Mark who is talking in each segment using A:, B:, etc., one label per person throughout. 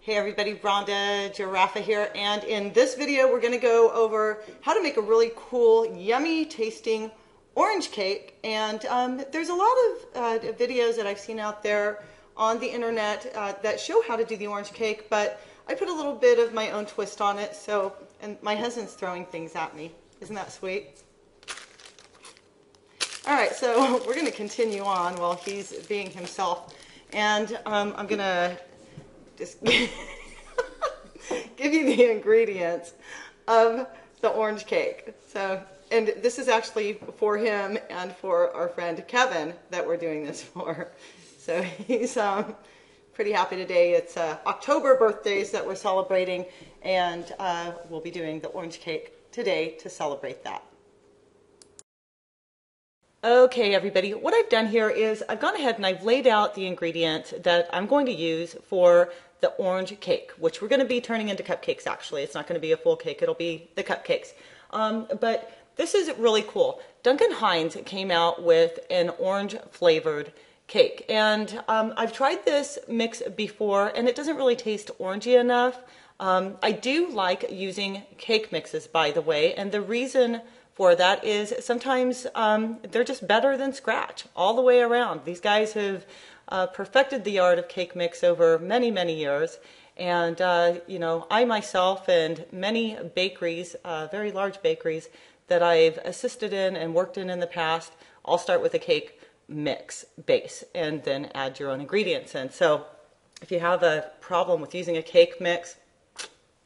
A: Hey everybody, Rhonda Giraffa here, and in this video we're going to go over how to make a really cool, yummy tasting orange cake. And there's a lot of videos that I've seen out there on the internet that show how to do the orange cake, but I put a little bit of my own twist on it. So, and my husband's throwing things at me. Isn't that sweet? All right, so we're going to continue on while he's being himself, and I'm going to just give you the ingredients of the orange cake. So, and this is actually for him and for our friend Kevin that we're doing this for. So he's pretty happy today. It's October birthdays that we're celebrating, and we'll be doing the orange cake today to celebrate that. Okay, everybody, what I've done here is I've gone ahead and I've laid out the ingredients that I'm going to use for the orange cake, which we're going to be turning into cupcakes. Actually, it's not going to be a full cake, it'll be the cupcakes. But this is really cool. Duncan Hines came out with an orange flavored cake, and I've tried this mix before and it doesn't really taste orangey enough. I do like using cake mixes, by the way, and the reason for that is sometimes they're just better than scratch all the way around. These guys have perfected the art of cake mix over many, many years. And, you know, I myself and many bakeries, very large bakeries that I've assisted in and worked in the past, all start with a cake mix base and then add your own ingredients in. So if you have a problem with using a cake mix,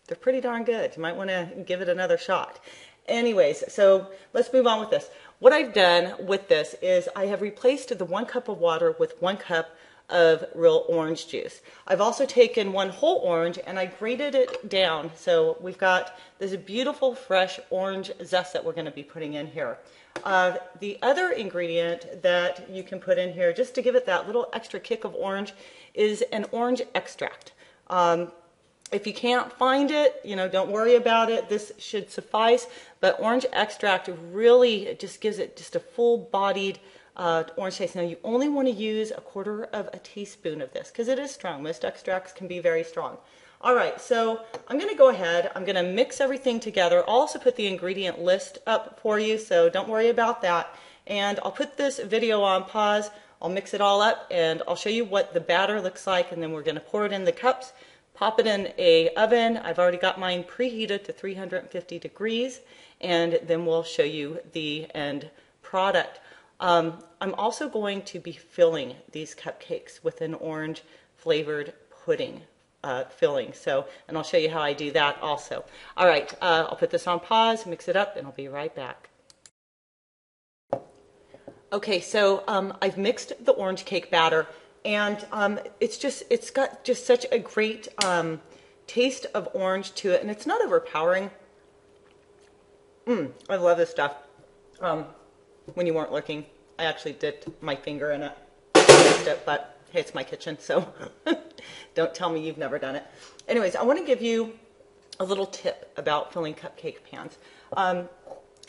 A: they're pretty darn good. You might want to give it another shot. Anyways, so let's move on with this. What I've done with this is I have replaced the 1 cup of water with 1 cup of real orange juice. I've also taken 1 whole orange and I grated it down. So we've got this beautiful fresh orange zest that we're going to be putting in here. The other ingredient that you can put in here just to give it that little extra kick of orange is an orange extract. If you can't find it, you know, don't worry about it. This should suffice. But orange extract really just gives it just a full-bodied orange taste. Now, you only want to use 1/4 teaspoon of this because it is strong. Most extracts can be very strong. All right, so I'm going to go ahead. I'm going to mix everything together. I'll also put the ingredient list up for you, so don't worry about that. And I'll put this video on pause. I'll mix it all up, and I'll show you what the batter looks like, and then we're going to pour it in the cups. Pop it in a oven. I've already got mine preheated to 350 degrees, and then we'll show you the end product. I'm also going to be filling these cupcakes with an orange flavored pudding filling. So, and I'll show you how I do that also. All right, I'll put this on pause, mix it up, and I'll be right back. Okay, so I've mixed the orange cake batter. And it's got just such a great taste of orange to it, and it's not overpowering. I love this stuff. When you weren't looking, I actually dipped my finger in it. But hey, it's my kitchen, so don't tell me you've never done it. Anyways, I want to give you a little tip about filling cupcake pans.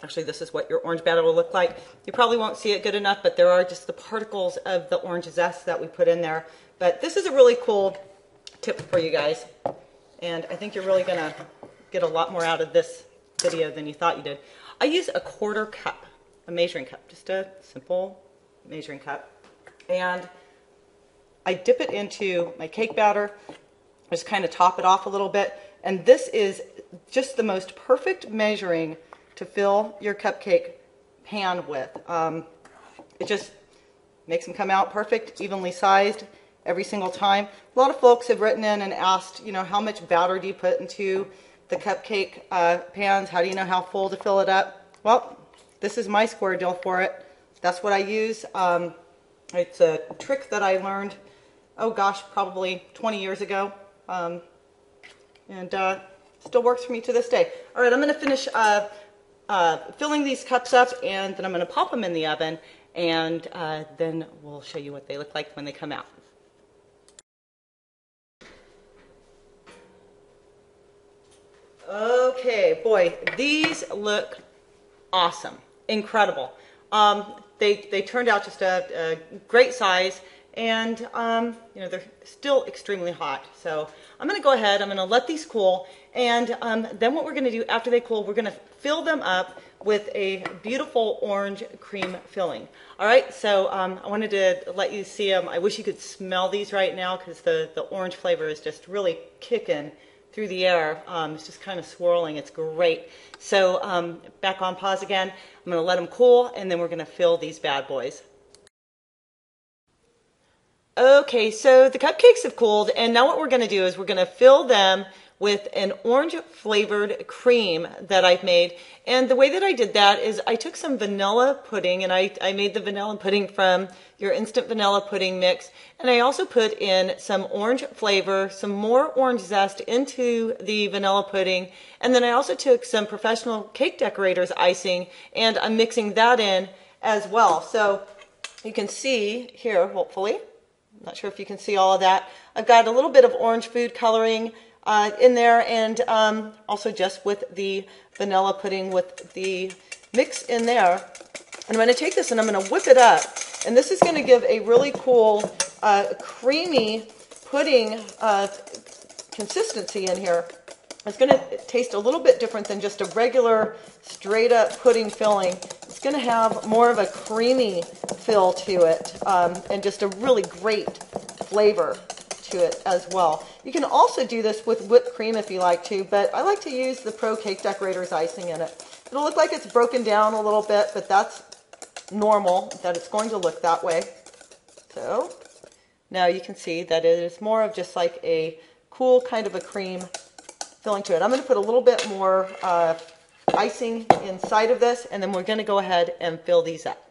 A: Actually, this is what your orange batter will look like. You probably won't see it good enough, but there are just the particles of the orange zest that we put in there. But this is a really cool tip for you guys. And I think you're really going to get a lot more out of this video than you thought you did. I use 1/4 cup, a measuring cup, just a simple measuring cup. And I dip it into my cake batter, just kind of top it off a little bit. And this is just the most perfect measuring to fill your cupcake pan with. It just makes them come out perfect, evenly sized every single time. A lot of folks have written in and asked, you know, how much batter do you put into the cupcake pans? How do you know how full to fill it up? Well, this is my square deal for it. That's what I use. It's a trick that I learned, oh gosh, probably 20 years ago. And still works for me to this day. All right, I'm going to finish filling these cups up, and then I'm going to pop them in the oven, and then we'll show you what they look like when they come out. Okay, boy, these look awesome, incredible. They turned out just a great size, and you know, they're still extremely hot. So I'm going to go ahead, I'm going to let these cool, and then what we're going to do after they cool, we're going to fill them up with a beautiful orange cream filling. All right, so I wanted to let you see them. I wish you could smell these right now because the orange flavor is just really kicking through the air. It's just kind of swirling. It's great. So back on pause again. I'm going to let them cool, and then we're going to fill these bad boys. Okay, so the cupcakes have cooled, and now what we're going to do is we're going to fill them with an orange flavored cream that I've made. And the way that I did that is I took some vanilla pudding, and I made the vanilla pudding from your instant vanilla pudding mix. And I also put in some orange flavor, some more orange zest into the vanilla pudding. And then I also took some professional cake decorators icing, and I'm mixing that in as well. So you can see here, hopefully, I'm not sure if you can see all of that. I've got a little bit of orange food coloring in there, and also just with the vanilla pudding with the mix in there. And I'm going to take this and I'm going to whip it up, and this is going to give a really cool creamy pudding consistency in here. It's going to taste a little bit different than just a regular straight up pudding filling. It's going to have more of a creamy feel to it, and just a really great flavor to it as well. You can also do this with whipped cream if you like to, but I like to use the Pro Cake Decorators icing in it. It'll look like it's broken down a little bit, but that's normal, that it's going to look that way. So now you can see that it is more of just like a cool kind of a cream filling to it. I'm going to put a little bit more icing inside of this, and then we're going to go ahead and fill these up.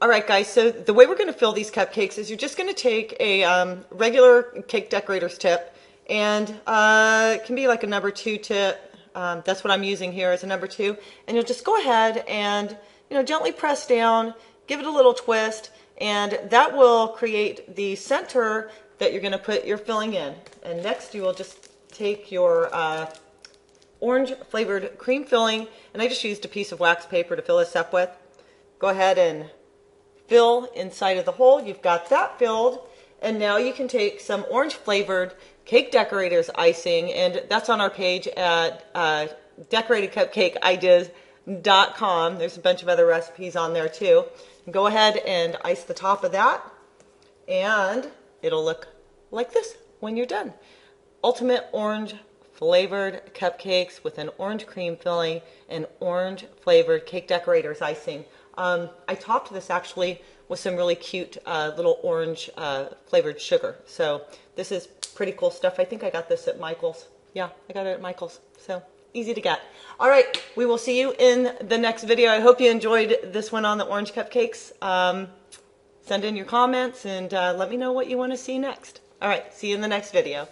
A: All right, guys, so the way we're going to fill these cupcakes is you're just going to take a regular cake decorator's tip, and it can be like a number 2 tip. That's what I'm using here as a number 2. And you'll just go ahead and, you know, gently press down, give it a little twist, and that will create the center that you're going to put your filling in. And next you will just take your orange flavored cream filling, and I just used a piece of wax paper to fill this up with. Go ahead and fill inside of the hole. You've got that filled, and now you can take some orange flavored cake decorators icing, and that's on our page at decoratedcupcakeideas.com. There's a bunch of other recipes on there too. Go ahead and ice the top of that, and it'll look like this when you're done. Ultimate orange flavored cupcakes with an orange cream filling and orange flavored cake decorators icing. I topped this actually with some really cute little orange flavored sugar. So this is pretty cool stuff. I think I got this at Michael's. Yeah, I got it at Michael's. So easy to get. All right, we will see you in the next video. I hope you enjoyed this one on the orange cupcakes. Send in your comments and let me know what you want to see next. All right, see you in the next video.